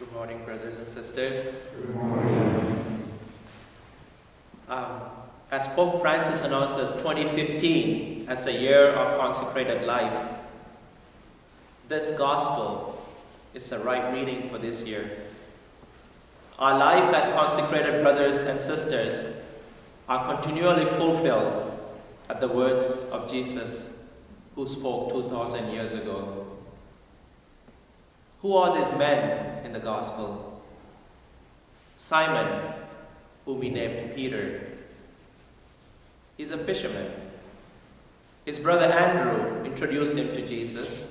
Good morning, brothers and sisters. Good morning. As Pope Francis announces 2015 as a year of consecrated life, this gospel is the right reading for this year. Our life as consecrated brothers and sisters are continually fulfilled at the words of Jesus, who spoke 2,000 years ago. Who are these men in the gospel? Simon, whom he named Peter. He's a fisherman. His brother Andrew introduced him to Jesus.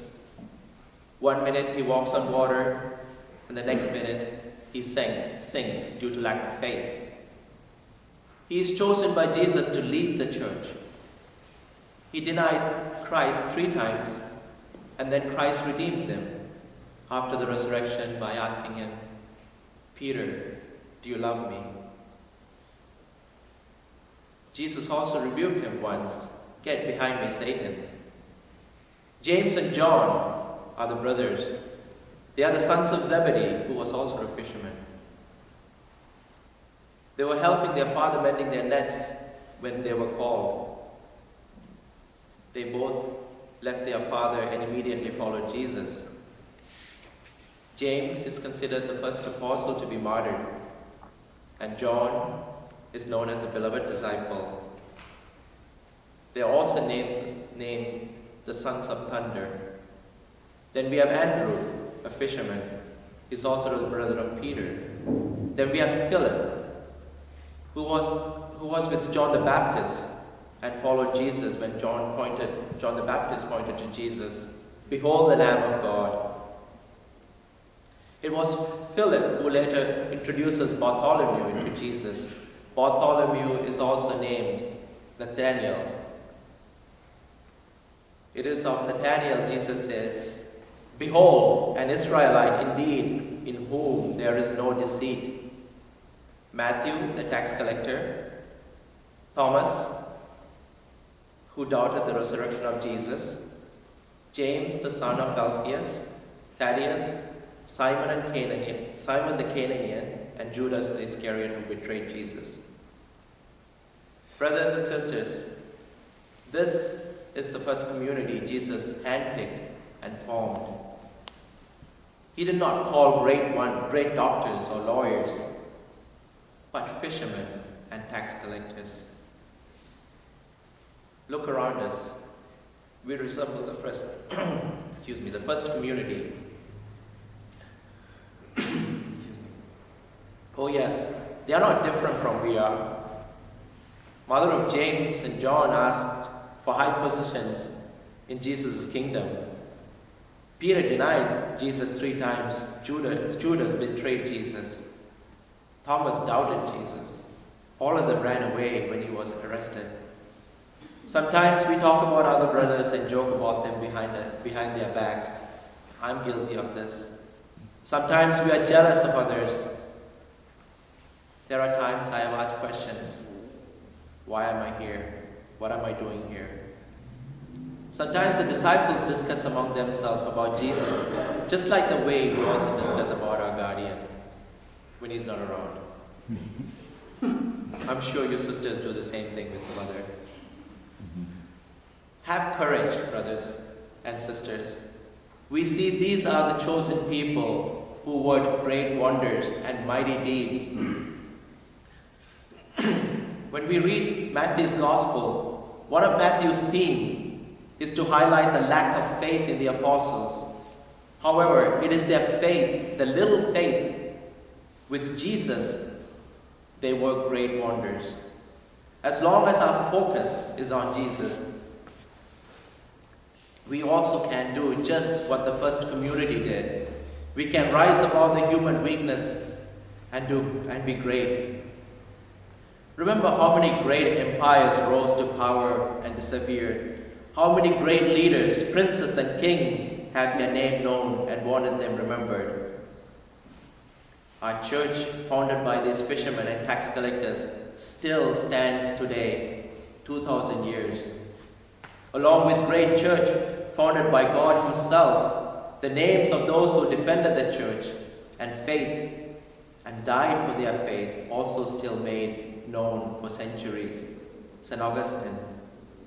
1 minute he walks on water, and the next minute he sinks due to lack of faith. He is chosen by Jesus to lead the church. He denied Christ 3 times, and then Christ redeems him after the resurrection by asking him, "Peter, do you love me?" Jesus also rebuked him once, "Get behind me, Satan." James and John are the brothers. They are the sons of Zebedee, who was also a fisherman. They were helping their father mending their nets when they were called. They both left their father and immediately followed Jesus. James is considered the first apostle to be martyred, and John is known as a beloved disciple. They are also named the sons of thunder. Then we have Andrew, a fisherman. He's also the brother of Peter. Then we have Philip, who was with John the Baptist and followed Jesus when John the Baptist pointed to Jesus, "Behold the Lamb of God." It was Philip who later introduces Bartholomew into Jesus. Bartholomew is also named Nathanael. It is of Nathanael Jesus says, "Behold, an Israelite indeed, in whom there is no deceit." Matthew, the tax collector. Thomas, who doubted the resurrection of Jesus. James, the son of Alphaeus. Thaddeus, Simon the Canaanian, and Judas the Iscariot, who betrayed Jesus. Brothers and sisters, this is the first community Jesus handpicked and formed. He did not call great doctors or lawyers, but fishermen and tax collectors. Look around us. We resemble the first, the first community. Oh yes, they are not different from we are. Mother of James and John asked for high positions in Jesus' kingdom. Peter denied Jesus 3 times. Judas betrayed Jesus. Thomas doubted Jesus. All of them ran away when he was arrested. Sometimes we talk about other brothers and joke about them behind their backs. I'm guilty of this. Sometimes we are jealous of others. There are times I have asked questions. Why am I here? What am I doing here? Sometimes the disciples discuss among themselves about Jesus, just like the way we also discuss about our guardian when he's not around. I'm sure your sisters do the same thing with mother. Have courage, brothers and sisters. We see these are the chosen people who worked great wonders and mighty deeds. When we read Matthew's Gospel, one of Matthew's themes is to highlight the lack of faith in the apostles. However, it is their faith, the little faith with Jesus, they work great wonders. As long as our focus is on Jesus, we also can do just what the first community did. We can rise above the human weakness and be great. Remember how many great empires rose to power and disappeared. How many great leaders, princes and kings had their name known and wanted them remembered. Our church, founded by these fishermen and tax collectors, still stands today, 2,000 years. Along with great church founded by God Himself, the names of those who defended the church and faith and died for their faith, also still made known for centuries. St. Augustine,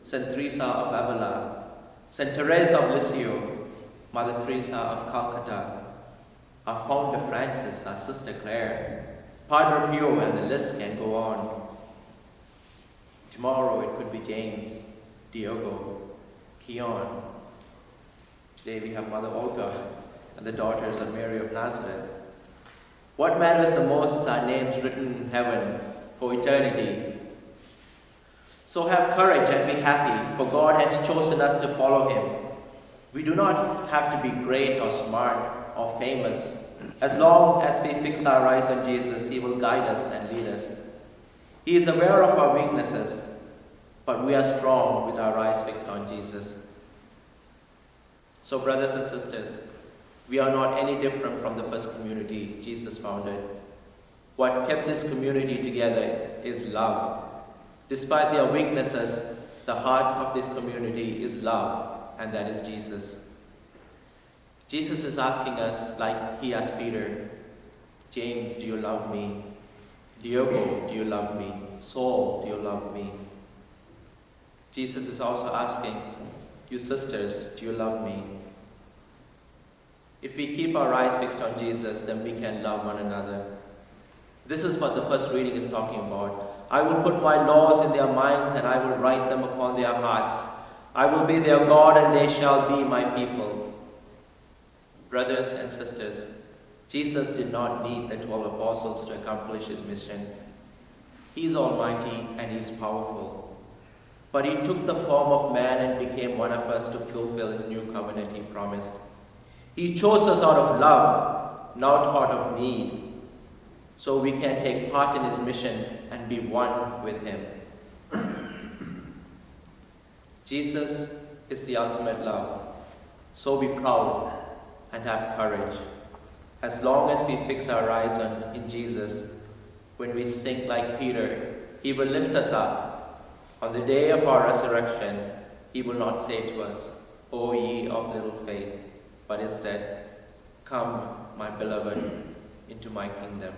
St. Teresa of Avila, St. Therese of Lisieux, Mother Teresa of Calcutta, our founder Francis, our sister Claire, Padre Pio, and the list can go on. Tomorrow it could be James, Diogo, Keon. Today we have Mother Olga and the daughters of Mary of Nazareth. What matters the most is our names written in heaven for eternity. So have courage and be happy, for God has chosen us to follow him. We do not have to be great or smart or famous. As long as we fix our eyes on Jesus, he will guide us and lead us. He is aware of our weaknesses, but we are strong with our eyes fixed on Jesus. So brothers and sisters, we are not any different from the first community Jesus founded. What kept this community together is love. Despite their weaknesses, the heart of this community is love, and that is Jesus. Jesus is asking us, like he asked Peter, James, do you love me? Diogo, do you love me? Saul, do you love me? Jesus is also asking, you sisters, do you love me? If we keep our eyes fixed on Jesus, then we can love one another. This is what the first reading is talking about. I will put my laws in their minds and I will write them upon their hearts. I will be their God and they shall be my people. Brothers and sisters, Jesus did not need the 12 apostles to accomplish his mission. He is almighty and he is powerful. But he took the form of man and became one of us to fulfill his new covenant he promised. He chose us out of love, not out of need, so we can take part in his mission and be one with him. Jesus is the ultimate love, so be proud and have courage. As long as we fix our eyes in Jesus, when we sink like Peter, he will lift us up. On the day of our resurrection, he will not say to us, O ye of little faith, but instead, come, my beloved, into my kingdom.